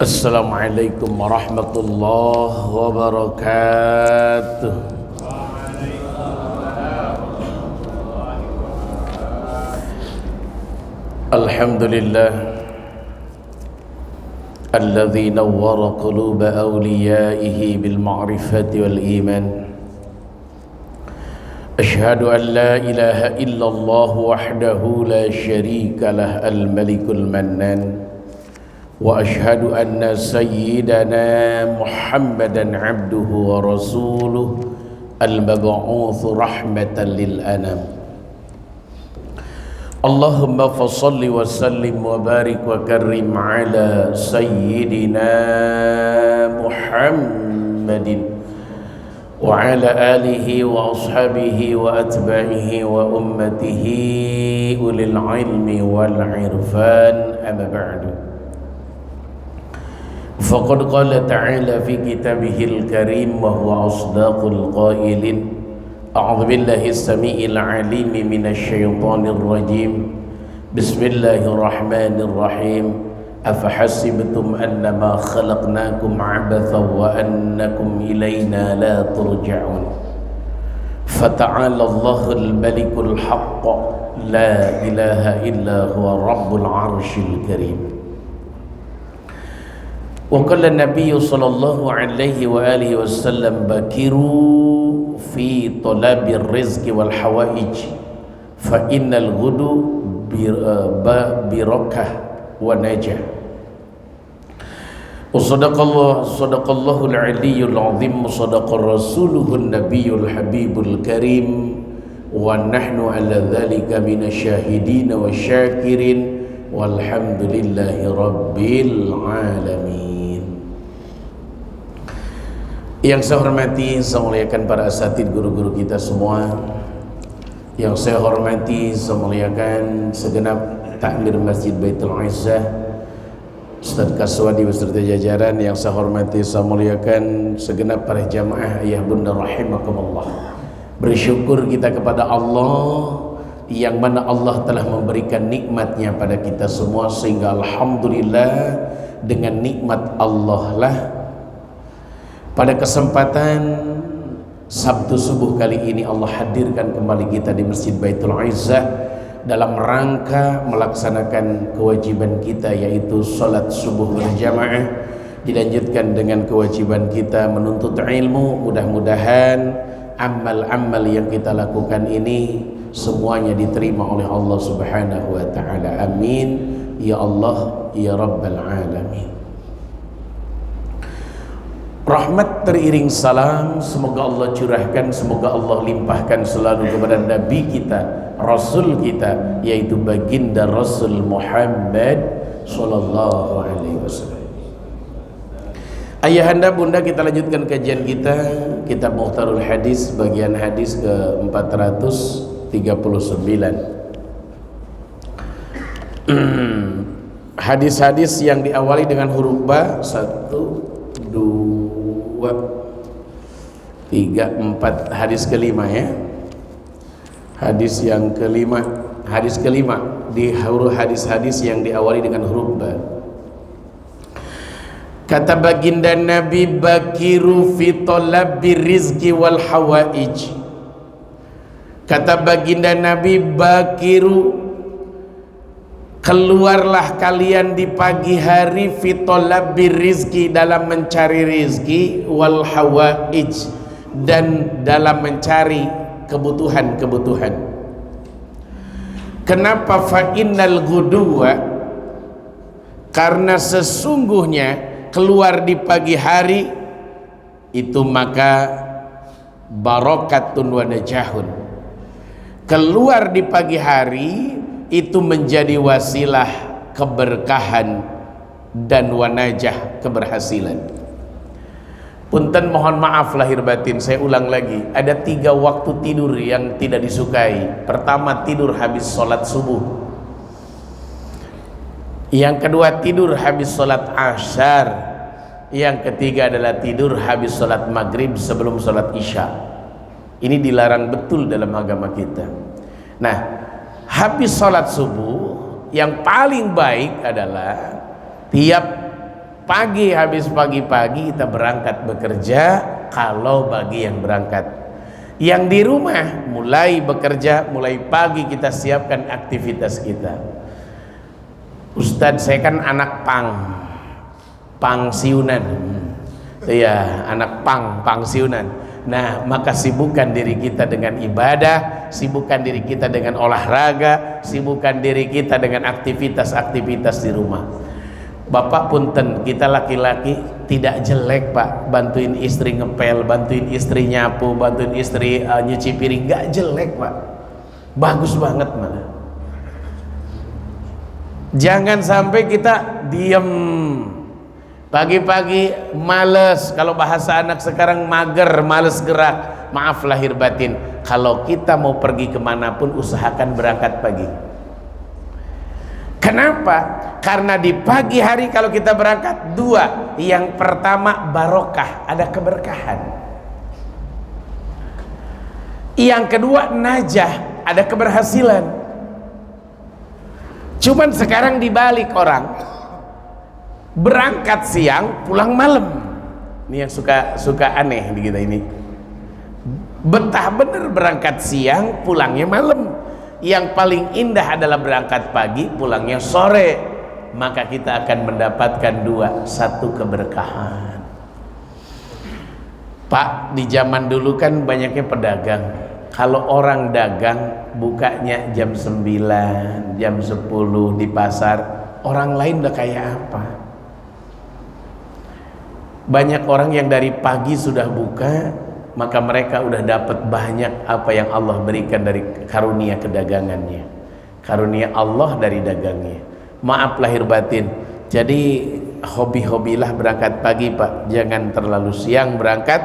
Assalamualaikum warahmatullahi wabarakatuh. Alhamdulillah alladzi nawwara quluba awliyaihi bil ma'rifati wal iman. Ashhadu an la ilaha illallah wahdahu la syarika lah al-malikul mannan. Wa ashhadu anna sayyidana Muhammadan abduhu wa rasuluh al-mab'utsu rahmatan lil anam. Allahumma fassalli wa sallim wa barik wa karrim ala sayyidina Muhammadin wa ala alihi wa ashabihi wa atba'ihi wa ummatihi ulil ilmi wal irfan, amma ba'du. Faqad qala ta'ala fi kitabihil karim wa huwa asdaqul qailin. A'udzu billahi as-sami'il 'alim minasy syaithanir rajim. Bismillahirrahmanirrahim. Afahasibtum annama khalaqnakum 'abathan wa annakum ilayna la turja'un. Fata'ala Allahul malikul haqq la ilaha illa huwa rabbul 'arsyil karim. Wa qala an-nabiy sallallahu alaihi wa alihi wasallam bakiru fi talabir rizqi wal hawaij fa innal ghudu birakah wa najah. Wa sadaqallahu al-aliyyul azim wa sadaqa rasuluhu an-nabiyyul habibul karim wa nahnu ala dhalika minasyahidin wa syakirin walhamdulillahi rabbil alamin. Yang saya hormati, saya muliakan para asatid, guru-guru kita semua. Yang saya hormati, saya muliakan segenap takmir Masjid Baitul Izzah, Ustaz Kaswadi beserta jajaran. Yang saya hormati, saya muliakan segenap para jamaah ayah bunda rahimakumullah. Bersyukur kita kepada Allah yang mana Allah telah memberikan nikmatnya pada kita semua, sehingga alhamdulillah dengan nikmat Allah lah pada kesempatan Sabtu subuh kali ini Allah hadirkan kembali kita di Masjid Baitul Izzah dalam rangka melaksanakan kewajiban kita, yaitu salat subuh berjamaah, dilanjutkan dengan kewajiban kita menuntut ilmu. Mudah-mudahan amal-amal yang kita lakukan ini semuanya diterima oleh Allah Subhanahu wa taala. Amin ya Allah ya rabbal alamin. Rahmat teriring salam semoga Allah curahkan, semoga Allah limpahkan selalu kepada Nabi kita, Rasul kita, yaitu baginda Rasul Muhammad sallallahu alaihi wasallam. Ayahanda bunda, kita lanjutkan kajian kita, kitab Mukhtarul Hadis, bagian hadis ke 439. Hadis-hadis yang diawali dengan huruf ba. 1, 2, 3, 4. Hadis kelima ya. Hadis yang kelima, hadis kelima di huruf hadis-hadis yang diawali dengan huruf ba. Kata baginda Nabi, bakiru fi talabir rizqi wal hawaij. Kata baginda Nabi, bakiru, keluarlah kalian di pagi hari, fi talabir rizqi, dalam mencari rizki, wal hawaij, dan dalam mencari kebutuhan-kebutuhan. Kenapa? Fa innal ghuduwa, karena sesungguhnya keluar di pagi hari itu maka barakatun wa najahun. Keluar di pagi hari itu menjadi wasilah keberkahan dan wanajah, keberhasilan. Punten, mohon maaf lahir batin, saya ulang lagi. Ada 3 waktu tidur yang tidak disukai. Pertama, tidur habis sholat subuh. Yang kedua, tidur habis sholat asyar. Yang ketiga adalah tidur habis sholat maghrib sebelum sholat isya. Ini dilarang betul dalam agama kita. Nah, habis sholat subuh yang paling baik adalah tiap Pagi, habis pagi-pagi kita berangkat bekerja. Kalau bagi yang berangkat, yang di rumah mulai bekerja, mulai pagi kita siapkan aktivitas kita. Ustadz, saya kan anak pangsiunan. Ya, anak pangsiunan. Nah, maka sibukkan diri kita dengan ibadah, sibukkan diri kita dengan olahraga, sibukkan diri kita dengan aktivitas-aktivitas di rumah. Bapak punten, kita laki-laki tidak jelek Pak, bantuin istri ngepel, bantuin istri nyapu, bantuin istri nyuci piring, gak jelek Pak, bagus banget malah. Jangan sampai kita diem pagi-pagi, males. Kalau bahasa anak sekarang mager, males gerak. Maaf lahir batin, kalau kita mau pergi kemanapun usahakan berangkat pagi. Kenapa? Karena di pagi hari kalau kita berangkat, dua, yang pertama barokah, ada keberkahan. Yang kedua najah, ada keberhasilan. Cuman sekarang dibalik, orang berangkat siang pulang malam. Ini yang suka aneh di kita ini. Betah bener berangkat siang pulangnya malam. Yang paling indah adalah berangkat pagi pulangnya sore. Maka kita akan mendapatkan dua, satu keberkahan. Pak, di zaman dulu kan banyaknya pedagang. Kalau orang dagang bukanya jam 9, jam 10 di pasar, orang lain udah kayak apa? Banyak orang yang dari pagi sudah buka, maka mereka udah dapat banyak apa yang Allah berikan dari karunia kedagangannya, karunia Allah dari dagangnya. Maaf lahir batin, jadi hobi-hobilah berangkat pagi Pak, jangan terlalu siang berangkat,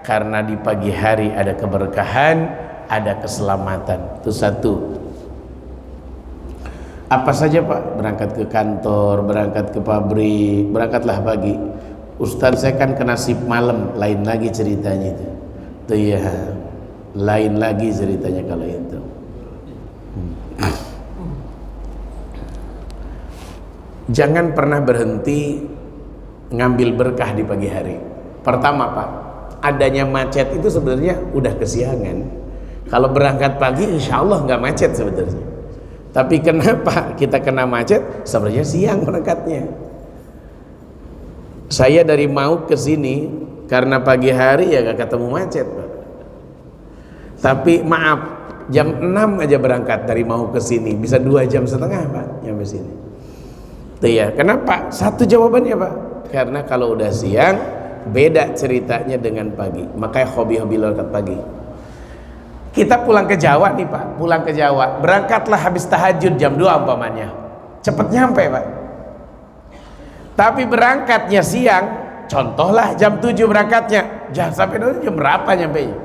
karena di pagi hari ada keberkahan, ada keselamatan. Itu satu. Apa saja Pak, berangkat ke kantor, berangkat ke pabrik, berangkatlah pagi. Ustadz, saya kan kena sip malam, lain lagi ceritanya itu. Tuh ya, lain lagi ceritanya kalau itu. Jangan pernah berhenti ngambil berkah di pagi hari. Pertama Pak, adanya macet itu sebenarnya udah kesiangan. Kalau berangkat pagi insya Allah nggak macet sebenarnya. Tapi kenapa kita kena macet? Sebenarnya siang berangkatnya. Saya dari Mau ke sini karena pagi hari ya gak ketemu macet Pak. Tapi maaf, jam 6 aja berangkat dari Mau ke sini, bisa 2,5 jam Pak nyampe sini. Tuh ya, kenapa? Satu jawabannya Pak, karena kalau udah siang beda ceritanya dengan pagi. Makanya hobi-hobi berangkat pagi. Kita pulang ke Jawa nih Pak, pulang ke Jawa, berangkatlah habis tahajud jam 2 umpamanya, cepet nyampe Pak. Tapi berangkatnya siang, contohlah jam 7 berangkatnya, jangan sampai nanti jam berapa nyampe nya.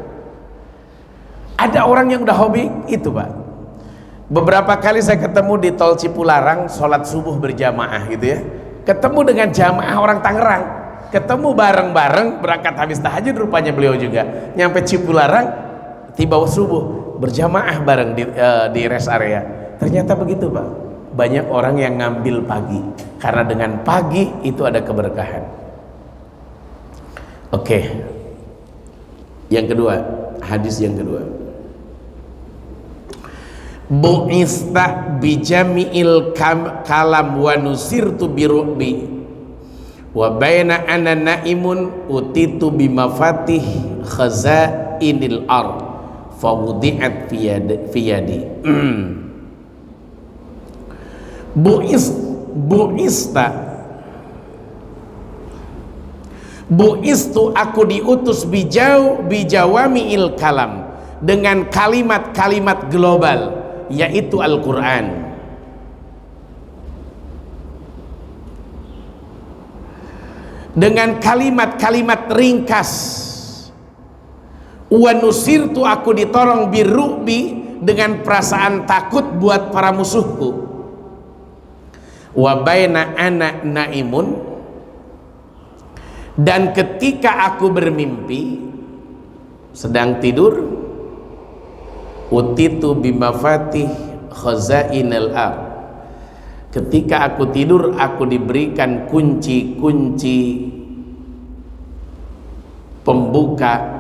Ada orang yang udah hobi itu Pak. Beberapa kali saya ketemu di tol Cipularang, sholat subuh berjamaah gitu ya, ketemu dengan jamaah orang Tangerang, ketemu bareng-bareng berangkat habis tahajud, rupanya beliau juga nyampe Cipularang tiba subuh berjamaah bareng di rest area. Ternyata begitu Pak, banyak orang yang ngambil pagi karena dengan pagi itu ada keberkahan. Oke, yang kedua, hadis yang kedua, bu'ista bijami'il kalam wa nusirtu biru'bi wa baina ana naimun utitu bimafatih khazainil ard fawudi'at fiyadi. Bu'istu aku diutus bijawami'il kalam, dengan kalimat-kalimat global, yaitu Al-Quran. Dengan kalimat-kalimat ringkas. Wa nusirtu aku ditolong biru'bi, dengan perasaan takut buat para musuhku. Wa baina ana naimun, dan ketika aku bermimpi sedang tidur, utitu bimafatih khazainal ard, ketika aku tidur aku diberikan kunci-kunci pembuka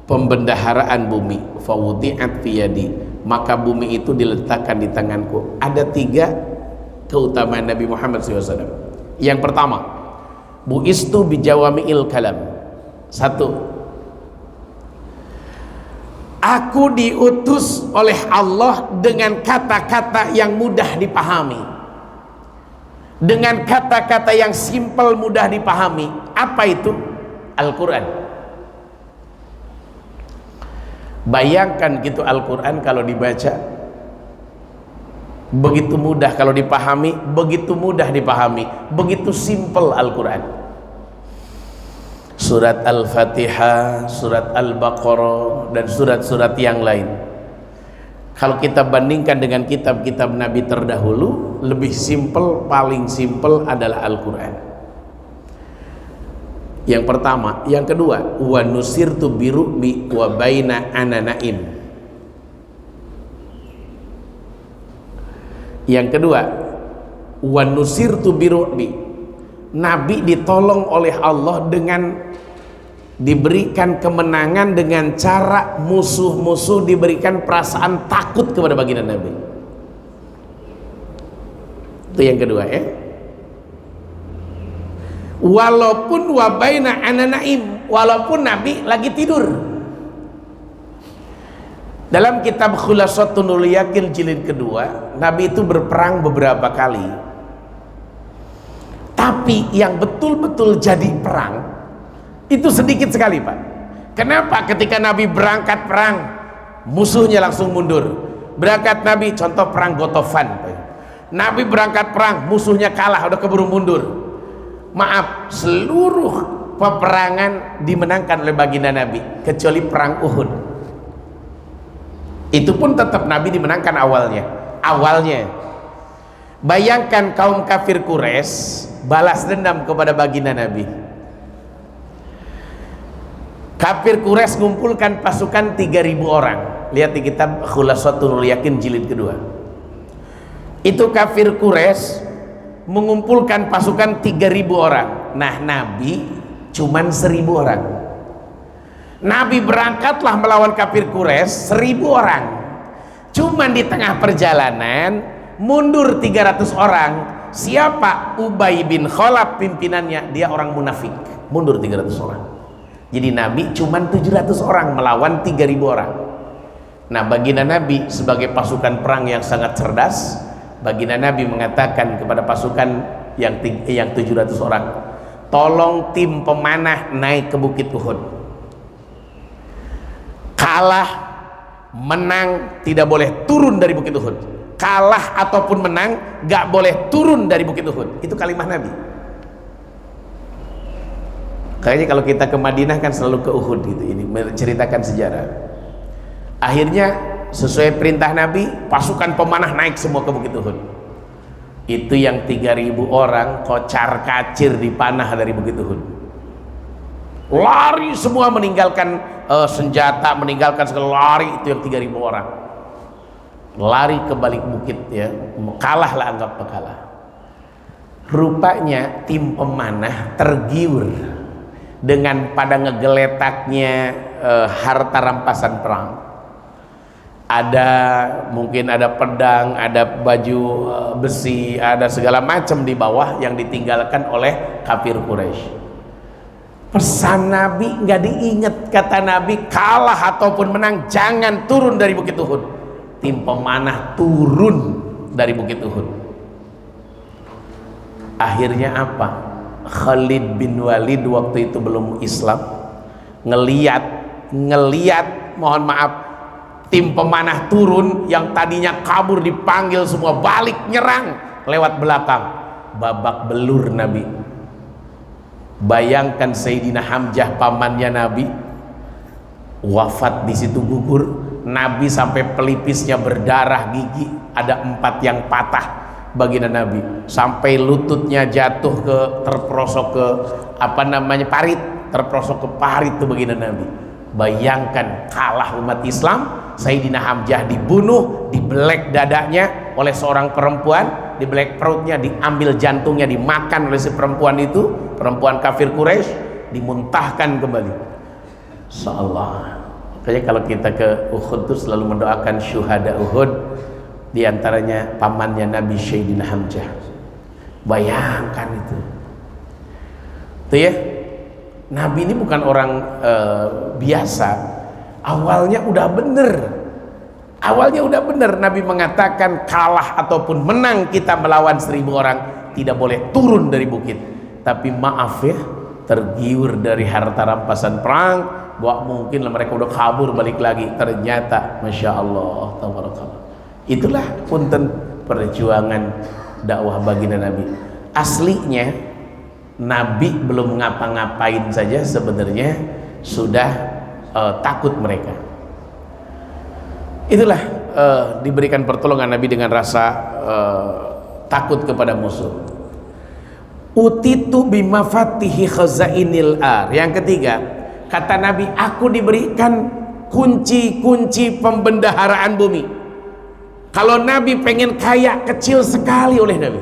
pembendaharaan bumi, fawudi'at fi yadi, maka bumi itu diletakkan di tanganku. Ada 3 keutamaan Nabi Muhammad SAW. Yang pertama, bu'istu bijawami'il kalam. 1, aku diutus oleh Allah dengan kata-kata yang mudah dipahami, dengan kata-kata yang simpel mudah dipahami. Apa itu? Al-Quran. Bayangkan gitu, Al-Quran kalau dibaca begitu mudah, kalau dipahami begitu mudah dipahami, begitu simpel Al-Quran. Surat Al-Fatihah, surat Al-Baqarah, dan surat-surat yang lain, kalau kita bandingkan dengan kitab-kitab Nabi terdahulu, lebih simpel, paling simpel adalah Al-Quran. Yang pertama. Yang kedua, wa nusirtu biru'bi wa baina ananaim. Yang kedua, wa nusirtu biru'bi, Nabi ditolong oleh Allah dengan diberikan kemenangan dengan cara musuh-musuh diberikan perasaan takut kepada baginda Nabi. Itu yang kedua ya. Walaupun wabaina ananaim, walaupun Nabi lagi tidur. Dalam kitab Khulasatul Yaqin jilid kedua, Nabi itu berperang beberapa kali. Tapi yang betul-betul jadi perang itu sedikit sekali, Pak. Kenapa? Ketika Nabi berangkat perang, musuhnya langsung mundur. Berangkat Nabi, contoh perang Gotofan, Nabi berangkat perang, musuhnya kalah, udah keburu mundur. Maaf, seluruh peperangan dimenangkan oleh baginda Nabi kecuali perang Uhud. Itu pun tetap Nabi dimenangkan awalnya. Bayangkan kaum kafir Quraisy balas dendam kepada baginda Nabi. Kafir Quraisy mengumpulkan pasukan 3.000 orang. Lihat di kitab Khulasatul Yaqin jilid kedua. Itu kafir Quraisy mengumpulkan pasukan 3.000 orang. Nah, Nabi cuman 1.000 orang. Nabi berangkatlah melawan kafir Quraisy 1.000 orang. Cuman di tengah perjalanan mundur 300 orang. Siapa? Ubay bin Khalaf pimpinannya, dia orang munafik. Mundur 300 orang. Jadi Nabi cuman 700 orang melawan 3.000 orang. Nah, baginda Nabi sebagai pasukan perang yang sangat cerdas, baginda Nabi mengatakan kepada pasukan yang 700 orang, tolong tim pemanah naik ke Bukit Uhud. Kalah, menang, tidak boleh turun dari Bukit Uhud. Kalah ataupun menang, gak boleh turun dari Bukit Uhud. Itu kalimat Nabi. Kayaknya kalau kita ke Madinah kan selalu ke Uhud gitu, ini menceritakan sejarah. Akhirnya sesuai perintah Nabi, pasukan pemanah naik semua ke Bukit Uhud. Itu yang 3.000 orang kocar kacir dipanah dari Bukit Uhud. Lari semua meninggalkan senjata, meninggalkan segala, lari. Itu yang 3.000 orang. Lari ke balik bukit ya. Kalah lah, anggap kalah. Rupanya tim pemanah tergiur dengan pada ngegeletaknya harta rampasan perang. Ada mungkin ada pedang, ada baju besi, ada segala macam di bawah yang ditinggalkan oleh kafir Quraisy. Pesan Nabi nggak diingat, kata Nabi, kalah ataupun menang jangan turun dari Bukit Uhud. Tim pemanah turun dari Bukit Uhud. Akhirnya apa? Khalid bin Walid waktu itu belum Islam, ngeliat mohon maaf, tim pemanah turun, yang tadinya kabur dipanggil semua balik nyerang lewat belakang, babak belur Nabi. Bayangkan Sayyidina Hamzah pamannya Nabi wafat di situ, gugur. Nabi sampai pelipisnya berdarah, gigi ada 4 yang patah baginda Nabi, sampai lututnya jatuh ke terprosok ke parit, terprosok ke parit itu baginda Nabi. Bayangkan kalah umat Islam, Sayyidina Hamzah dibunuh, dibelek dadanya oleh seorang perempuan, di belek perutnya, diambil jantungnya, dimakan oleh si perempuan itu, perempuan kafir Quraisy, dimuntahkan kembali. Insyaallah. Makanya kalau kita ke Uhud tuh selalu mendoakan syuhada Uhud, diantaranya pamannya Nabi Sayyidina Hamzah. Bayangkan itu. Tuh ya, Nabi ini bukan orang biasa. Awalnya udah bener. Awalnya udah bener. Nabi mengatakan kalah ataupun menang kita melawan 1000 orang, tidak boleh turun dari bukit. Tapi maaf ya, tergiur dari harta rampasan perang, bahwa mungkin mereka udah kabur balik lagi. Ternyata Masya Allah, tabarakallah. Itulah punten perjuangan dakwah baginda Nabi. Aslinya Nabi belum ngapa-ngapain saja sebenarnya sudah takut mereka. Itulah diberikan pertolongan Nabi dengan rasa takut kepada musuh. Utitu bimafatihi khazainil ar. Yang ketiga, kata Nabi, aku diberikan kunci-kunci pembendaharaan bumi. Kalau Nabi pengen kaya, kecil sekali oleh Nabi.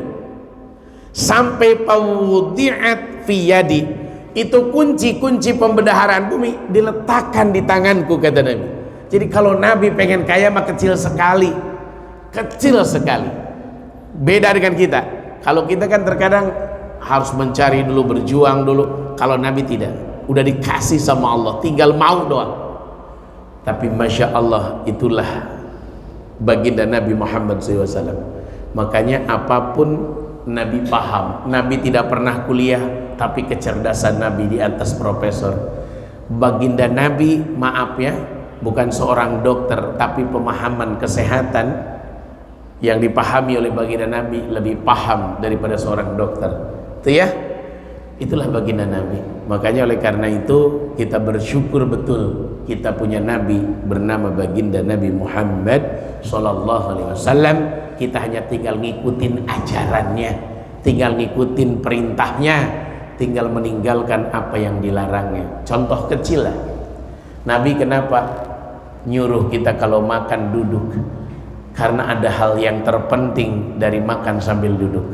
Sampai pawudi'at fi yadi, itu kunci-kunci pembendaharaan bumi diletakkan di tanganku, kata Nabi. Jadi kalau Nabi pengen kaya mah kecil sekali. Kecil sekali. Beda dengan kita. Kalau kita kan terkadang harus mencari dulu, berjuang dulu. Kalau Nabi tidak, udah dikasih sama Allah, tinggal mau doang. Tapi Masya Allah, itulah baginda Nabi Muhammad SAW. Makanya apapun Nabi paham. Nabi tidak pernah kuliah, tapi kecerdasan Nabi di atas profesor. Baginda Nabi, maaf ya, bukan seorang dokter, tapi pemahaman kesehatan yang dipahami oleh baginda Nabi lebih paham daripada seorang dokter. Itu ya, itulah baginda Nabi. Makanya oleh karena itu kita bersyukur betul kita punya Nabi bernama baginda Nabi Muhammad Sallallahu Alaihi Wasallam. Kita hanya tinggal ngikutin ajarannya, tinggal ngikutin perintahnya, tinggal meninggalkan apa yang dilarangnya. Contoh kecil lah, Nabi kenapa nyuruh kita kalau makan duduk? Karena ada hal yang terpenting dari makan sambil duduk.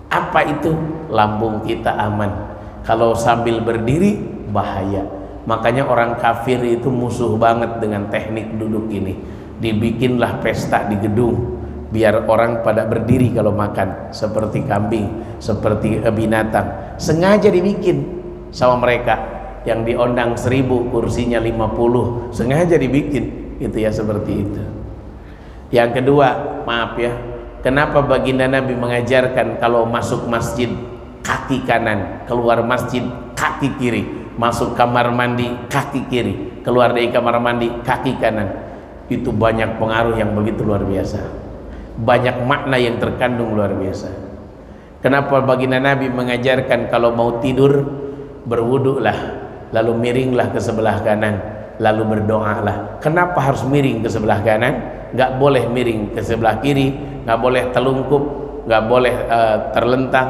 Apa itu? Lambung kita aman. Kalau sambil berdiri bahaya. Makanya orang kafir itu musuh banget dengan teknik duduk ini. Dibikinlah pesta di gedung biar orang pada berdiri kalau makan, seperti kambing, seperti binatang. Sengaja dibikin sama mereka. Yang diundang 1000, kursinya 50, sengaja dibikin itu ya, seperti itu. Yang kedua, maaf ya, kenapa baginda Nabi mengajarkan kalau masuk masjid kaki kanan, keluar masjid kaki kiri, masuk kamar mandi kaki kiri, keluar dari kamar mandi kaki kanan? Itu banyak pengaruh yang begitu luar biasa, banyak makna yang terkandung luar biasa. Kenapa baginda Nabi mengajarkan kalau mau tidur berwuduklah, lalu miringlah ke sebelah kanan, lalu berdoalah. Kenapa harus miring ke sebelah kanan? Gak boleh miring ke sebelah kiri, gak boleh telungkup, gak boleh terlentang,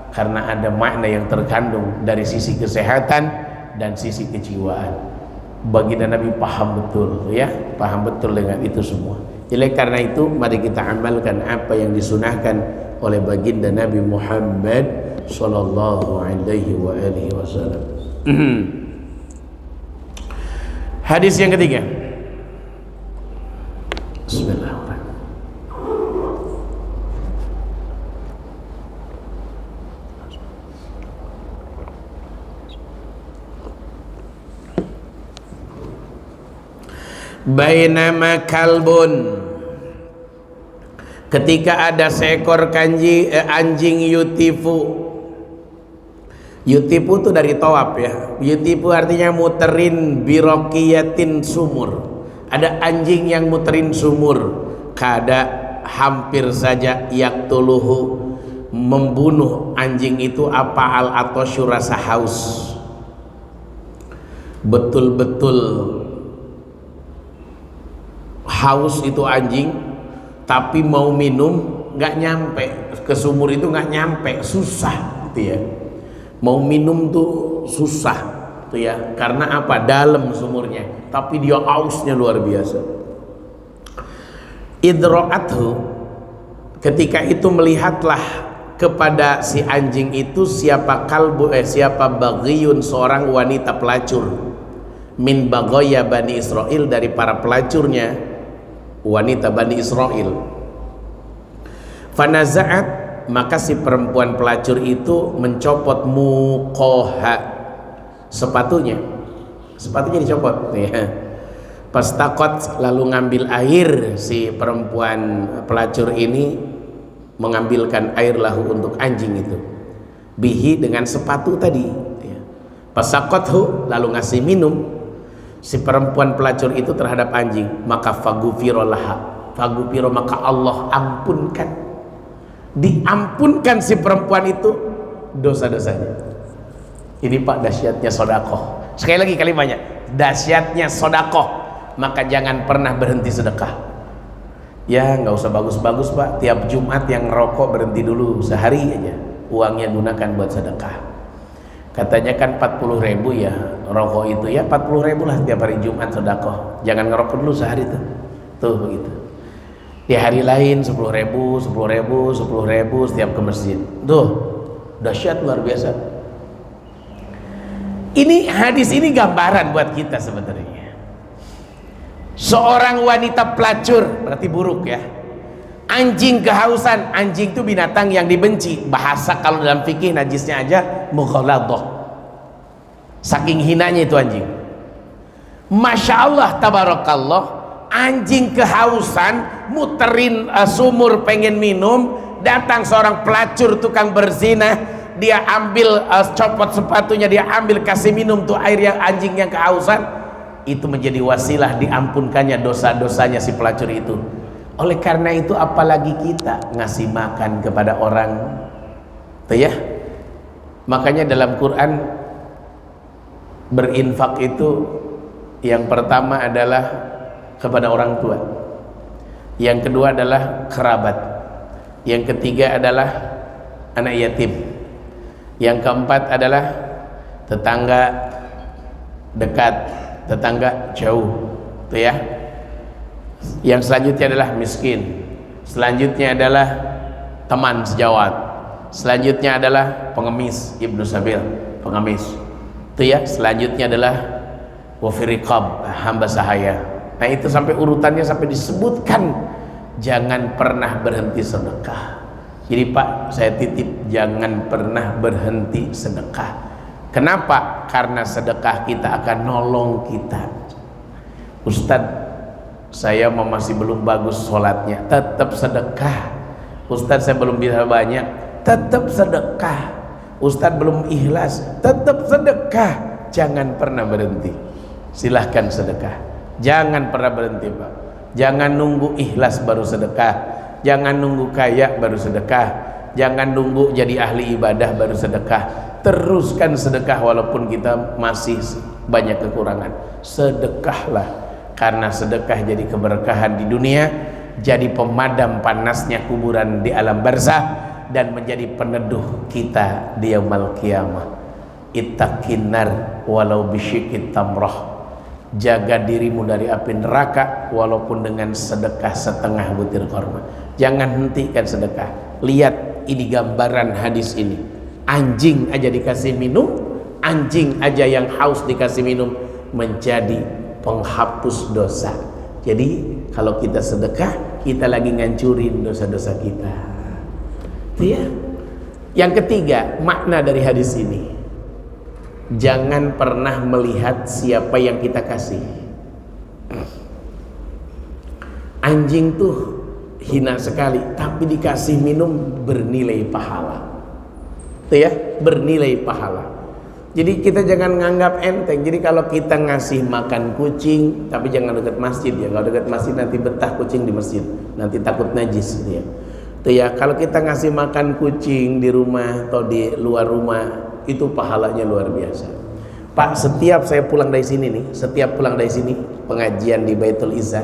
karena ada makna yang terkandung dari sisi kesehatan dan sisi kejiwaan. Baginda Nabi paham betul ya, paham betul dengan itu semua. Oleh karena itu mari kita amalkan apa yang disunahkan oleh baginda Nabi Muhammad sallallahu alaihi wasallam. Hadis yang ketiga. Bismillahirrahmanirrahim. Bainama kalbun, ketika ada seekor anjing yutifu. Yutifu itu dari tawaf ya. Yutifu artinya muterin birokiyatin sumur. Ada anjing yang muterin sumur. Kada hampir saja yaktuluhu, membunuh anjing itu apa al atau rasa haus. Betul-betul haus itu anjing, tapi mau minum nggak nyampe ke sumur itu, nggak nyampe, susah gitu ya. Mau minum tuh susah tuh ya, karena apa? Dalam sumurnya, tapi dia hausnya luar biasa. Idro'athu, Ketika itu melihatlah kepada si anjing itu siapa baghiyun, seorang wanita pelacur, min baghaya Bani Israel, dari para pelacurnya wanita Bani Israel. Fanaza'at, maka si perempuan pelacur itu mencopot muqoha, sepatunya dicopot ya. Pastakot, lalu ngambil air, si perempuan pelacur ini mengambilkan air lahu untuk anjing itu, bihi, dengan sepatu tadi ya. Pasakothu, lalu ngasih minum si perempuan pelacur itu terhadap anjing, maka fagufiro maka Allah ampunkan, diampunkan si perempuan itu dosa-dosanya. Ini Pak dahsyatnya sodakoh. Sekali lagi kalimatnya, dahsyatnya sodakoh. Maka jangan pernah berhenti sedekah. Ya nggak usah bagus-bagus Pak, tiap Jumat yang rokok berhenti dulu sehari aja, uangnya gunakan buat sedekah. Katanya kan 40.000 ya rokok itu, ya 40.000 lah tiap hari Jumat sedekah. Jangan ngerokok dulu sehari tuh begitu. Di hari lain 10.000 setiap ke masjid. Tuh dahsyat luar biasa. Ini hadis ini gambaran buat kita sebenarnya. Seorang wanita pelacur berarti buruk ya. Anjing kehausan, anjing itu binatang yang dibenci. Bahasa kalau dalam fikih najisnya aja mughaladhah. Saking hinanya itu anjing. Masya Allah tabarakallah, anjing kehausan muterin sumur pengen minum, datang seorang pelacur tukang berzina, dia ambil copot sepatunya, dia ambil kasih minum tuh air yang anjing yang kehausan. Itu menjadi wasilah diampunkannya dosa-dosanya si pelacur itu. Oleh karena itu apalagi kita ngasih makan kepada orang tuh ya. Makanya dalam Quran berinfak itu yang pertama adalah kepada orang tua, yang kedua adalah kerabat, yang ketiga adalah anak yatim, yang keempat adalah tetangga dekat, tetangga jauh tuh ya. Yang selanjutnya adalah miskin, selanjutnya adalah teman sejawat, selanjutnya adalah pengemis, ibnu sabil, pengemis tuh ya. Selanjutnya adalah wafiriqab, hamba sahaya. Nah itu sampai urutannya sampai disebutkan. Jangan pernah berhenti sedekah. Jadi Pak saya titip, jangan pernah berhenti sedekah. Kenapa? Karena sedekah kita akan nolong kita. Ustadz saya masih belum bagus sholatnya, tetap sedekah. Ustadz saya belum bisa banyak, tetap sedekah. Ustadz belum ikhlas, tetap sedekah. Jangan pernah berhenti. Silahkan sedekah. Jangan pernah berhenti Pak. Jangan nunggu ikhlas baru sedekah. Jangan nunggu kaya baru sedekah. Jangan nunggu jadi ahli ibadah baru sedekah. Teruskan sedekah walaupun kita masih banyak kekurangan. Sedekahlah, karena sedekah jadi keberkahan di dunia, jadi pemadam panasnya kuburan di alam barzah, dan menjadi peneduh kita di yaumul qiyamah. Ittaqin nar walau bisyikit tamrah. Jaga dirimu dari api neraka walaupun dengan sedekah setengah butir korma. Jangan hentikan sedekah. Lihat ini gambaran hadis ini. Anjing aja dikasih minum, anjing aja yang haus dikasih minum, menjadi penghapus dosa. Jadi kalau kita sedekah, kita lagi ngancurin dosa-dosa kita. Itu ya. Yang ketiga, makna dari hadis ini, jangan pernah melihat siapa yang kita kasih. Anjing tuh hina sekali, tapi dikasih minum bernilai pahala. Itu ya, bernilai pahala. Jadi kita jangan nganggap enteng. Jadi kalau kita ngasih makan kucing, tapi jangan dekat masjid ya. Kalau dekat masjid nanti betah kucing di masjid, nanti takut najis gitu ya. Itu ya, kalau kita ngasih makan kucing di rumah atau di luar rumah, itu pahalanya luar biasa. Pak, setiap saya pulang dari sini nih, setiap pulang dari sini pengajian di Baitul Izzah,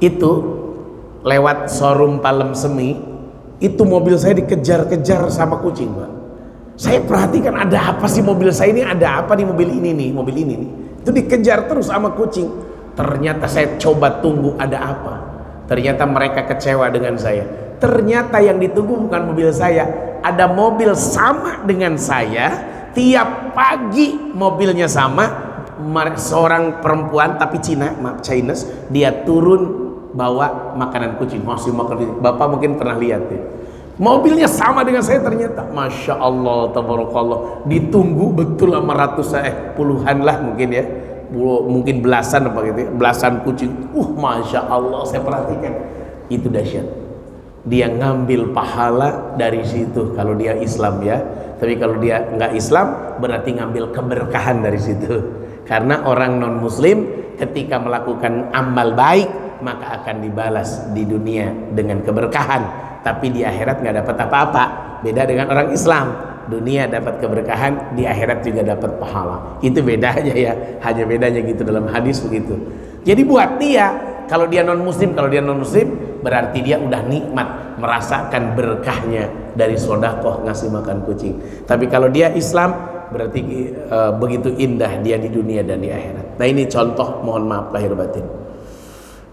itu lewat showroom Palem Semi, itu mobil saya dikejar-kejar sama kucing Pak. Saya perhatikan ada apa sih mobil saya ini, ada apa di mobil ini nih, mobil ini nih. Itu dikejar terus sama kucing. Ternyata saya coba tunggu ada apa. Ternyata mereka kecewa dengan saya. Ternyata yang ditunggu bukan mobil saya, ada mobil sama dengan saya, tiap pagi mobilnya sama, seorang perempuan tapi Cina, maaf Chinese, dia turun bawa makanan kucing, masih makan kucing. Bapak mungkin pernah lihat ya, mobilnya sama dengan saya ternyata. Masya Allah, tabarakallah, ditunggu betul sama puluhan lah mungkin ya, mungkin belasan apa gitu ya, belasan kucing. Masya Allah, saya perhatikan itu dahsyat. Dia ngambil pahala dari situ kalau dia Islam ya, tapi kalau dia nggak Islam berarti ngambil keberkahan dari situ. Karena orang non muslim ketika melakukan amal baik maka akan dibalas di dunia dengan keberkahan, tapi di akhirat nggak dapat apa-apa. Beda dengan orang Islam, dunia dapat keberkahan, di akhirat juga dapat pahala. Itu bedanya ya, hanya bedanya gitu dalam hadis begitu. Jadi buat dia, kalau dia non muslim berarti dia udah nikmat, merasakan berkahnya dari sodakoh ngasih makan kucing. Tapi kalau dia Islam berarti begitu indah dia di dunia dan di akhirat. Nah ini contoh, mohon maaf lahir batin.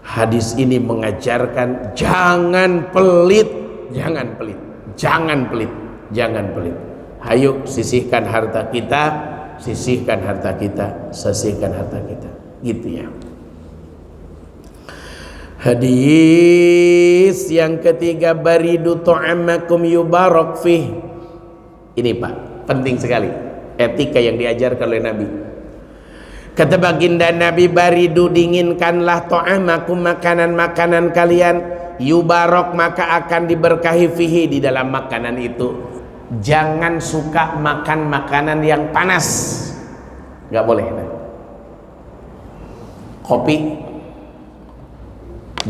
Hadis ini mengajarkan jangan pelit, jangan pelit, jangan pelit, jangan pelit. Hayo sisihkan harta kita, sisihkan harta kita, sisihkan harta kita. Gitu ya. Hadis yang ketiga, baridu ta'amakum yubarak fih. Ini Pak, penting sekali etika yang diajarkan oleh Nabi. Kata baginda Nabi, baridu, dinginkanlah ta'amakum, makanan-makanan kalian, yubarak, maka akan diberkahi fihi, di dalam makanan itu. Jangan suka makan makanan yang panas, nggak boleh. Kopi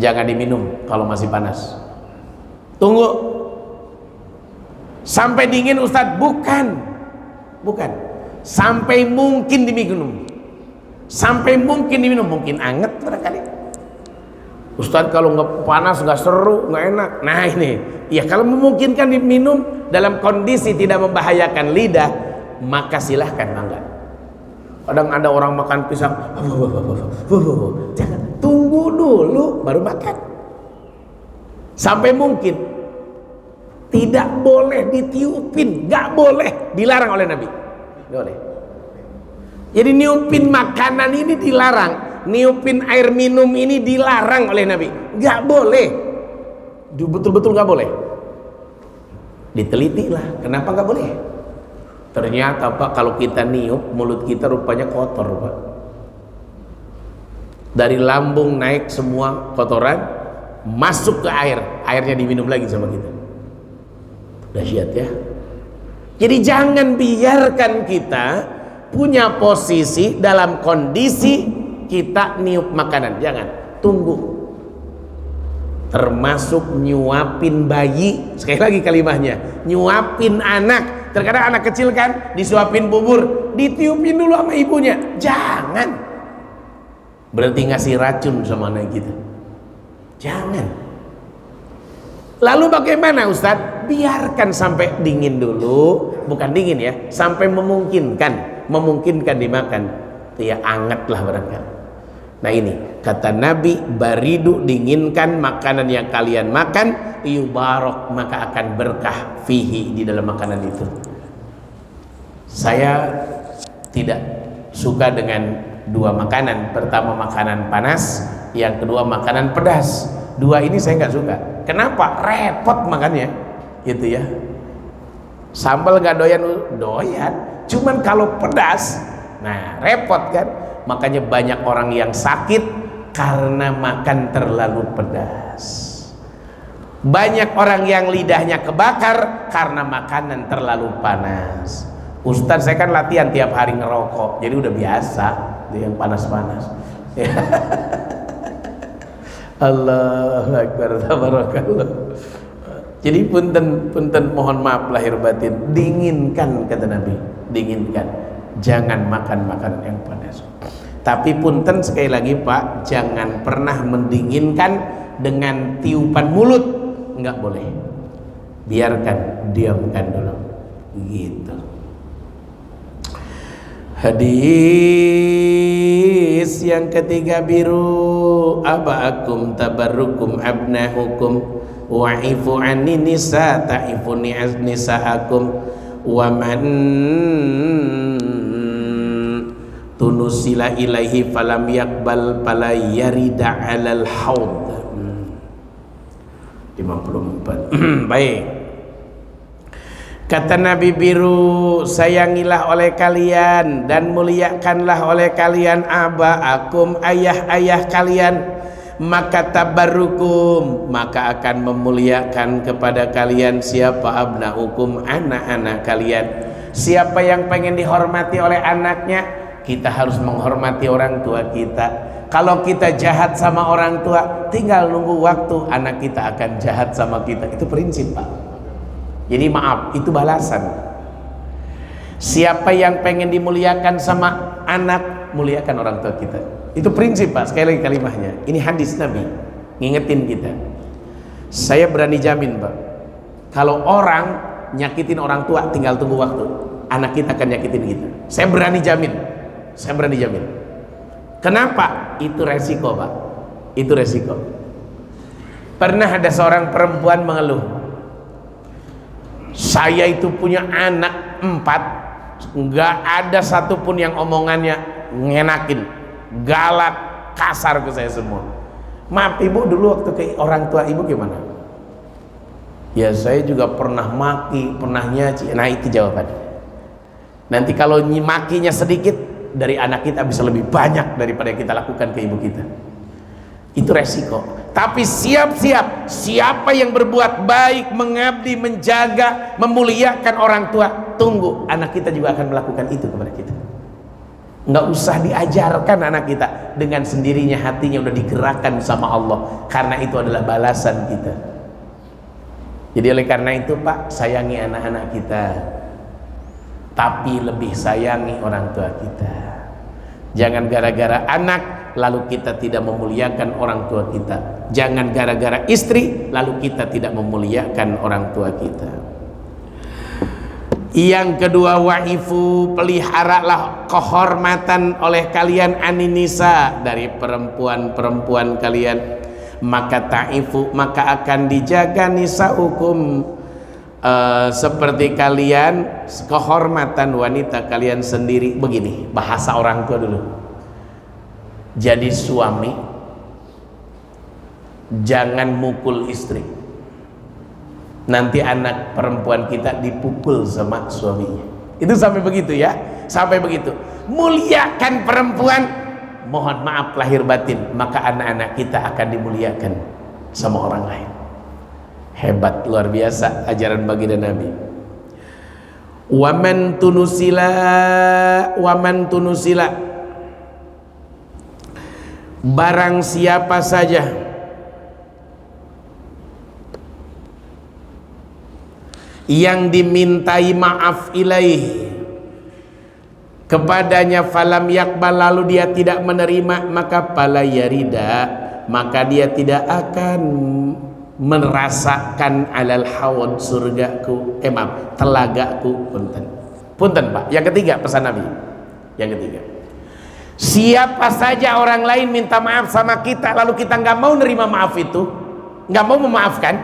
jangan diminum kalau masih panas. Tunggu sampai dingin Ustadz. Bukan sampai mungkin diminum, sampai mungkin diminum. Mungkin anget barangkali. Ustadz kalau nggak panas nggak seru, nggak enak. Nah ini ya, kalau memungkinkan diminum dalam kondisi tidak membahayakan lidah, maka silahkan mangga. Kadang ada orang makan pisang, jangan, tunggu dulu baru makan. Sampai mungkin. Tidak boleh ditiupin, nggak boleh, dilarang oleh Nabi. Nggak boleh. Jadi niupin makanan ini dilarang, niupin air minum ini dilarang oleh Nabi. Nggak boleh, betul-betul nggak boleh. Diteliti lah, kenapa nggak boleh? Ternyata Pak, kalau kita niup, mulut kita rupanya kotor Pak. Dari lambung naik semua kotoran, masuk ke air, airnya diminum lagi sama kita. Dahsyat ya. Jadi jangan biarkan kita punya posisi dalam kondisi kita niup makanan, jangan, tunggu. Termasuk nyuapin bayi, sekali lagi kalimahnya, nyuapin anak. Terkadang anak kecil kan disuapin bubur, ditiupin dulu sama ibunya, jangan. Berarti ngasih racun sama anak kita, jangan. Lalu bagaimana Ustadz? Biarkan sampai dingin dulu, bukan dingin ya, sampai memungkinkan dimakan. Ya angetlah barangkali. Nah ini kata Nabi, baridu, dinginkan makanan yang kalian makan, yubarak, maka akan berkah fihi, di dalam makanan itu. Saya tidak suka dengan dua makanan. Pertama makanan panas, yang kedua makanan pedas. Dua ini saya nggak suka. Kenapa? Repot makannya, gitu ya. Sambal nggak doyan, cuman kalau pedas, nah repot kan. Makanya banyak orang yang sakit karena makan terlalu pedas. Banyak orang yang lidahnya kebakar karena makanan terlalu panas. Ustadz, saya kan latihan tiap hari ngerokok, jadi udah biasa yang panas-panas. Allahu Akbar, tabarakallah. Jadi punten mohon maaf lahir batin, dinginkan kata Nabi, dinginkan, jangan makan makanan yang panas. Tapi punten sekali lagi Pak, jangan pernah mendinginkan dengan tiupan mulut, nggak boleh. Biarkan, diamkan dulu, gitu. Hadis yang ketiga, biru abaakum tabarrukum abnahukum, wa'ifu anni nisa ta'ifu nisa'akum wa man tunusila ilaihi falam yakbal fala yarida 'alal haud. 54. Baik. Kata Nabi biru, sayangilah oleh kalian dan muliakanlah oleh kalian abaakum, ayah-ayah kalian, maka tabarrukum, maka akan memuliakan kepada kalian siapa abnaukum, anak-anak kalian. Siapa yang pengen dihormati oleh anaknya, kita harus menghormati orang tua kita. Kalau kita jahat sama orang tua, tinggal nunggu waktu anak kita akan jahat sama kita. Itu prinsip, Pak. Jadi maaf, itu balasan. Siapa yang pengen dimuliakan sama anak, muliakan orang tua kita. Itu prinsip, Pak. Sekali lagi kalimahnya. Ini hadis Nabi, ngingetin kita. Saya berani jamin, Pak, kalau orang nyakitin orang tua, tinggal tunggu waktu, anak kita akan nyakitin kita. Saya berani jamin. Saya berani jamin. Kenapa? Itu resiko, Pak. Itu resiko. Pernah ada seorang perempuan mengeluh, saya itu punya anak 4, nggak ada satupun yang omongannya ngenakin, galak, kasar ke saya semua. Maaf ibu, dulu waktu ke orang tua ibu gimana? Ya saya juga pernah maki, pernah nyaci. Nah itu jawabannya. Nanti kalau makinya sedikit, dari anak kita bisa lebih banyak daripada yang kita lakukan ke ibu kita. Itu resiko. Tapi siap-siap, siapa yang berbuat baik, mengabdi, menjaga, memuliakan orang tua, tunggu anak kita juga akan melakukan itu kepada kita. Nggak usah diajarkan anak kita, dengan sendirinya hatinya udah digerakkan sama Allah, karena itu adalah balasan kita. Jadi oleh karena itu, Pak, sayangi anak-anak kita, tapi lebih sayangi orang tua kita. Jangan gara-gara anak lalu kita tidak memuliakan orang tua kita. Jangan gara-gara istri lalu kita tidak memuliakan orang tua kita. Yang kedua, wa'ifu, peliharalah kehormatan oleh kalian aninisa, dari perempuan-perempuan kalian. Maka ta'ifu, maka akan dijaga nisa'ukum, seperti kalian, kehormatan wanita kalian sendiri. Begini bahasa orang tua dulu. Jadi suami jangan mukul istri, nanti anak perempuan kita dipukul sama suaminya. Itu sampai begitu ya, sampai begitu. Muliakan perempuan, mohon maaf lahir batin, maka anak-anak kita akan dimuliakan sama orang lain. Hebat, luar biasa ajaran baginda Nabi. Waman tunusila, barang siapa saja yang dimintai maaf ilaih kepadanya, falam yakbal, lalu dia tidak menerima, maka pala yarida, maka dia tidak akan merasakan alal hawad, surgaku, maaf, telagaku. Punten Pak. Yang ketiga pesan Nabi, yang ketiga, siapa saja orang lain minta maaf sama kita lalu kita nggak mau nerima maaf itu, nggak mau memaafkan,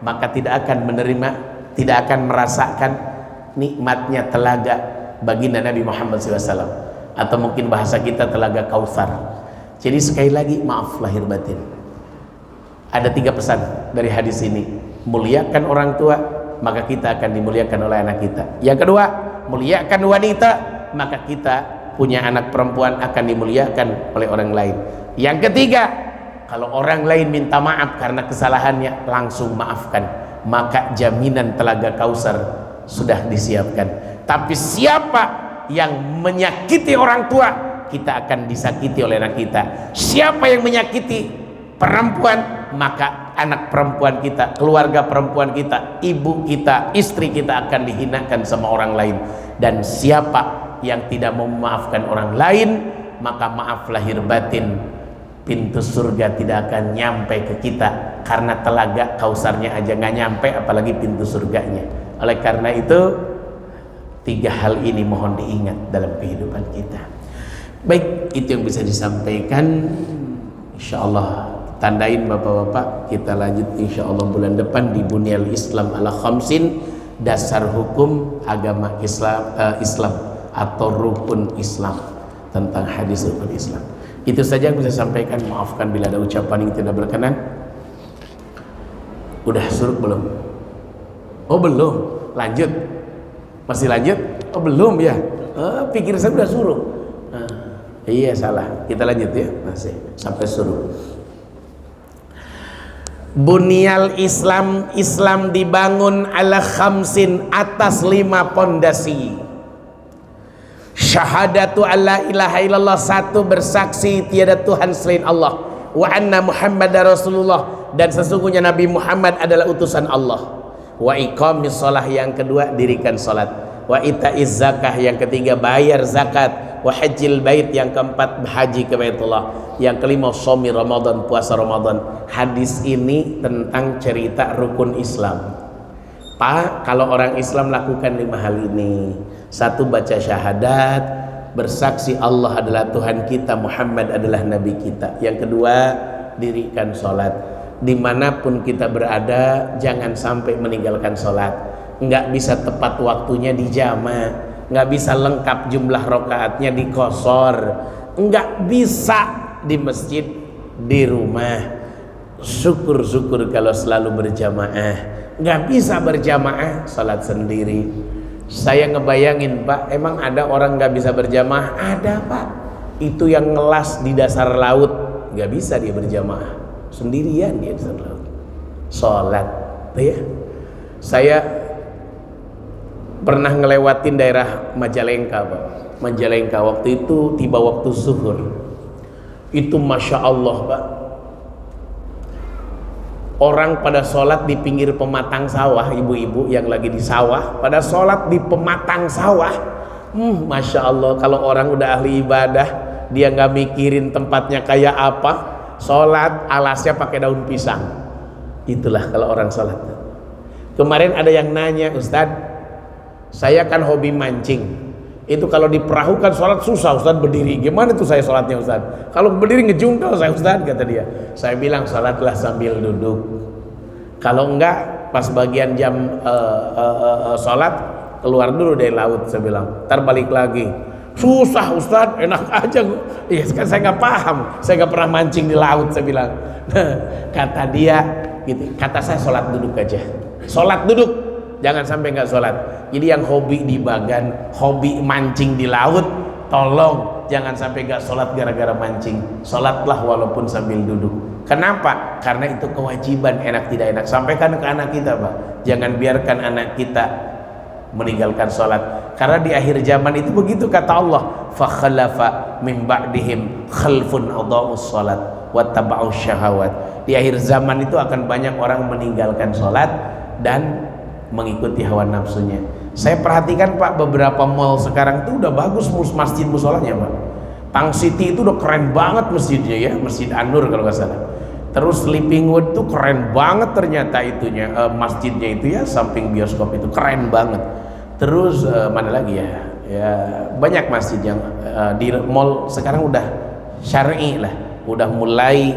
maka tidak akan menerima, tidak akan merasakan nikmatnya telaga baginda Nabi Muhammad SAW, atau mungkin bahasa kita telaga Kautsar. Jadi sekali lagi, maaf lahir batin. Ada 3 pesan dari hadis ini. Muliakan orang tua, maka kita akan dimuliakan oleh anak kita. Yang kedua, muliakan wanita, maka kita punya anak perempuan akan dimuliakan oleh orang lain. Yang ketiga, kalau orang lain minta maaf karena kesalahannya, langsung maafkan, maka jaminan telaga Kautsar sudah disiapkan. Tapi siapa yang menyakiti orang tua, kita akan disakiti oleh anak kita. Siapa yang menyakiti perempuan, maka anak perempuan kita, keluarga perempuan kita, ibu kita, istri kita akan dihinakan sama orang lain. Dan siapa yang tidak mau memaafkan orang lain, maka maaf lahir batin, pintu surga tidak akan nyampe ke kita, karena telaga Kautsarnya aja nggak nyampe, apalagi pintu surganya. Oleh karena itu, 3 hal ini mohon diingat dalam kehidupan kita. Baik, itu yang bisa disampaikan. Insyaallah Tandain bapak-bapak, kita lanjut insya Allah bulan depan di Bunyal Islam ala khamsin, dasar hukum agama Islam atau rukun Islam, tentang hadis rukun Islam. Itu saja yang bisa sampaikan. Maafkan bila ada ucapan yang tidak berkenan. Udah suruk belum? Oh belum, lanjut. Masih lanjut? Oh belum ya. Pikir saya udah suruk. Iya salah. Kita lanjut ya. Masih sampai suruk. Bunyal Islam, Islam dibangun ala khamsin, atas 5 pondasi. Syahadatu alla ilaha illallah, 1, bersaksi tiada Tuhan selain Allah, wa anna Muhammadar Rasulullah, dan sesungguhnya Nabi Muhammad adalah utusan Allah. Wa iqamis shalah, yang kedua dirikan salat. Wa itaiz zakah, yang ketiga bayar zakat. Wa hajjil bait, yang keempat haji ke Baitullah. Yang kelima shaumi Ramadan, puasa Ramadan. Hadis ini tentang cerita rukun Islam. Pak, kalau orang Islam lakukan 5 hal ini. 1, baca syahadat, bersaksi Allah adalah Tuhan kita, Muhammad adalah Nabi kita. Yang kedua, dirikan sholat. Dimanapun kita berada, jangan sampai meninggalkan sholat. Nggak bisa tepat waktunya di jama', nggak bisa lengkap jumlah rokaatnya di qashar, nggak bisa di masjid, di rumah. Syukur-syukur kalau selalu berjamaah. Nggak bisa berjamaah, salat sendiri. Saya ngebayangin, Pak, emang ada orang nggak bisa berjamaah? Ada, Pak. Itu yang ngelas di dasar laut, nggak bisa dia berjamaah, sendirian dia di dasar laut. Salat, ya. Saya pernah ngelewatin daerah Majalengka, Pak. Majalengka, waktu itu tiba waktu zuhur. Itu Masya Allah, Pak, orang pada sholat di pinggir pematang sawah. Ibu-ibu yang lagi di sawah pada sholat di pematang sawah. Masya Allah, kalau orang udah ahli ibadah, dia nggak mikirin tempatnya kayak apa, sholat alasnya pakai daun pisang. Itulah kalau orang sholat. Kemarin ada yang nanya, Ustadz, saya kan hobi mancing. Itu kalau di perahu kan sholat susah, Ustadz, berdiri. Gimana tuh saya sholatnya, Ustadz? Kalau berdiri ngejungkel saya, Ustadz, kata dia. Saya bilang sholatlah sambil duduk. Kalau enggak, pas bagian jam sholat, keluar dulu dari laut, saya bilang. Ntar balik lagi. Susah, Ustadz, enak aja. Iya, kan saya nggak paham. Saya nggak pernah mancing di laut, saya bilang. Kata dia, gitu. Kata saya sholat duduk aja. Sholat duduk. Jangan sampai nggak sholat. Jadi yang hobi di bagan, hobi mancing di laut, tolong jangan sampai nggak sholat gara-gara mancing. Sholatlah walaupun sambil duduk. Kenapa? Karena itu kewajiban, enak tidak enak. Sampaikan ke anak kita, Pak. Jangan biarkan anak kita meninggalkan sholat. Karena di akhir zaman itu begitu kata Allah. Fakhalafa min ba'dihim khalfun adha'us sholat wattaba'us syahawat. Di akhir zaman itu akan banyak orang meninggalkan sholat dan mengikuti hawa nafsunya. Saya perhatikan, Pak, beberapa mall sekarang tuh udah bagus masjid musolanya, Pak. Tang City itu udah keren banget masjidnya, ya, Masjid An-Nur kalau nggak salah. Terus Sleeping Wood tuh keren banget ternyata itunya, masjidnya itu ya, samping bioskop itu keren banget. Terus mana lagi ya? Ya banyak masjid yang di mall sekarang udah syar'i lah, udah mulai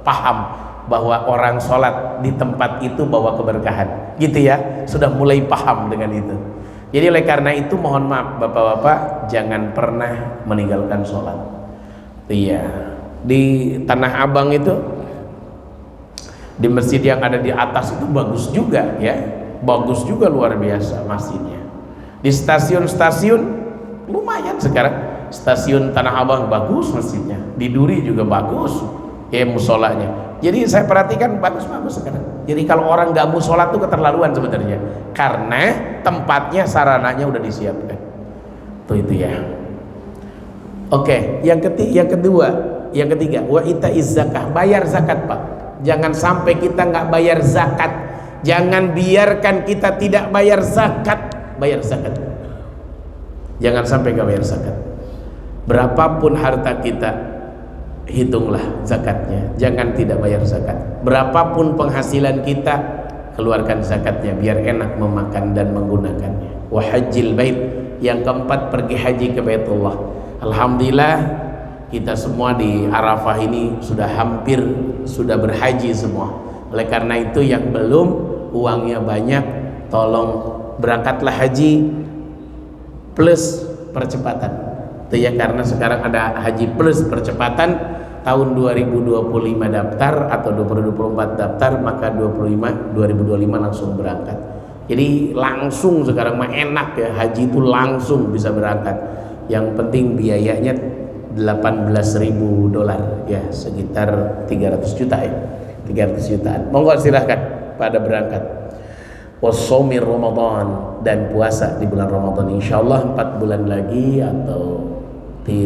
paham bahwa orang sholat di tempat itu bawa keberkahan, gitu ya, sudah mulai paham dengan itu. Jadi oleh karena itu mohon maaf bapak-bapak, jangan pernah meninggalkan sholat. Iya, di Tanah Abang itu, di masjid yang ada di atas itu bagus juga ya, bagus juga luar biasa masjidnya. Di stasiun-stasiun lumayan sekarang, stasiun Tanah Abang bagus masjidnya, di Duri juga bagus ya musolanya. Jadi saya perhatikan bagus-bagus sekarang. Jadi kalau orang nggak mau sholat tuh keterlaluan sebenarnya, karena tempatnya, sarananya udah disiapkan. Tuh itu ya. Oke, yang ketiga, wa itaiz zakah, bayar zakat, Pak. Jangan sampai kita nggak bayar zakat. Jangan biarkan kita tidak bayar zakat. Bayar zakat. Jangan sampai nggak bayar zakat. Berapapun harta kita, hitunglah zakatnya, jangan tidak bayar zakat. Berapapun penghasilan kita, keluarkan zakatnya biar enak memakan dan menggunakannya. Wa hajjil bait, yang keempat pergi haji ke Baitullah. Alhamdulillah Kita semua di Arafah ini sudah berhaji semua. Oleh karena itu yang belum uangnya banyak, tolong berangkatlah haji plus percepatan. Itu ya, karena sekarang ada haji plus percepatan, tahun 2025 daftar atau 2024 daftar, maka 2025 langsung berangkat. Jadi langsung sekarang mah enak ya, haji itu langsung bisa berangkat. Yang penting biayanya $18.000 ya, sekitar 300 juta ya, 300 jutaan. Monggo silahkan pada berangkat. Wasomir Ramadan, dan puasa di bulan Ramadan. Insyaallah 4 bulan lagi atau 5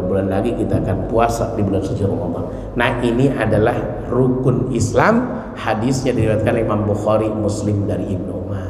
bulan lagi kita akan puasa di bulan suci Ramadan. Nah, ini adalah rukun Islam. Hadisnya diriwayatkan Imam Bukhari, Muslim dari Ibnu Umar.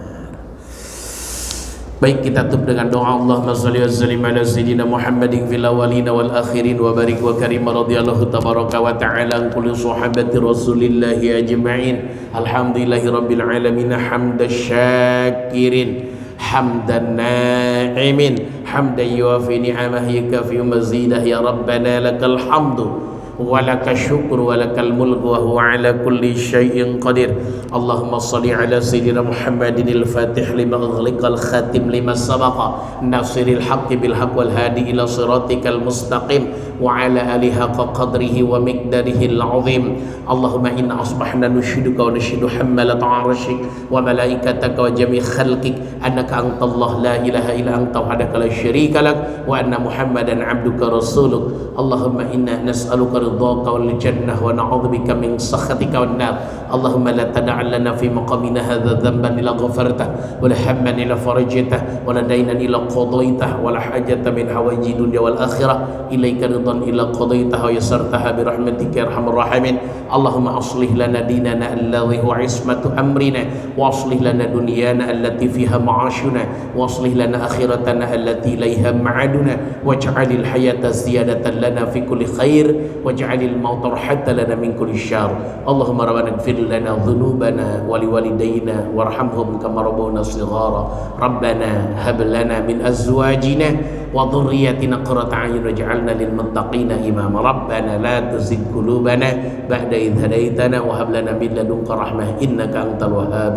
Baik, kita tutup dengan doa. Allahumma shalli wa sallim ala sayyidina Muhammadin fil awwalin wal akhirin wa barik wa karim radhiyallahu tabaraka wa ta'ala an kulli sahabati Rasulillah ajma'in. Alhamdulillahi rabbil alamin hamdan syakirin hamdan na'imin hamdan yuwafi ni'amahu yukafi mazidah ya rabbana lakal hamdu ولك الشكر ولك الملك وهو على كل شيء قدير. اللهم صل على سيدنا محمد الفاتح لما أغلق الخاتم لما سبق ناصر الحق بالحق والهادي إلى صراطك المستقيم وعلى آله حق قدره ومقداره العظيم. اللهم إنا أصبحنا نشهدك ونشهد حملة عرشك وملائكتك وجميع خلقك أنك أنت الله لا إله إلا أنت وحدك لا شريك لك وأن محمدا عبدك رسولك. اللهم إنا نسألك رضاك والجنة ونعوذ بك من سخطك والنار. اللهم لا تدع لنا في مقامنا هذا ذنبا إلا غفرته ولا هما إلا فرجته ولا دينا إلا قضيته ولا حاجة من حوائج الدنيا والآخرة إليك رضا إلا قضيتها ويسرتها برحمتك يا أرحم الراحمين. اللهم أصلح لنا ديننا الذي هو عصمة أمرنا وأصلح لنا دنيانا التي فيها معاشنا وأصلح لنا آخرتنا التي إليها معادنا واجعل الحياة زيادة لنا في كل خير واجعل الموت راحة لنا من كل شر. اللهم ربنا اغفر لنا ذنوبنا ولوالدينا وارحمهم كما ربونا صغارا. ربنا هب لنا من أزواجنا وذريتنا قرة أعين واجعلنا للمتقين إماما. ربنا لا تزغ قلوبنا بعد إذ هديتنا وهب لنا من لدنك رحمة إنك أنت الوهاب.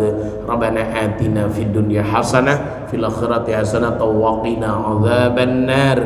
ربنا آتنا في الدنيا حسنة في الآخرة حسنة وقنا عذاب النار.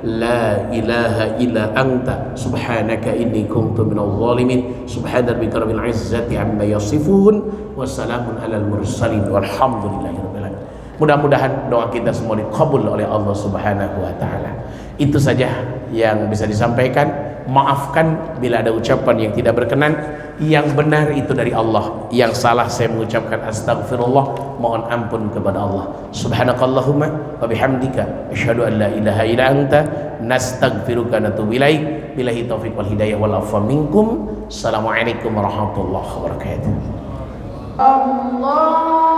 لا إله إلا أنت سبحانك إني كنت من الظالمين. سبحان ربك رب العزة عما يصفون وسلام على المرسلين والحمد لله رب العالمين. Mudah-mudahan doa kita semua dikabul oleh Allah Subhanahu wa taala. Itu saja yang bisa disampaikan. Maafkan bila ada ucapan yang tidak berkenan. Yang benar itu dari Allah, yang salah saya mengucapkan astagfirullah, mohon ampun kepada Allah. Subhanakallahumma wa bihamdika asyhadu an la ilaha illa anta nastaghfiruka wa natubu ilaik. Billahi taufiq wal hidayah wal afwa minkum. Assalamualaikum warahmatullahi wabarakatuh. Allah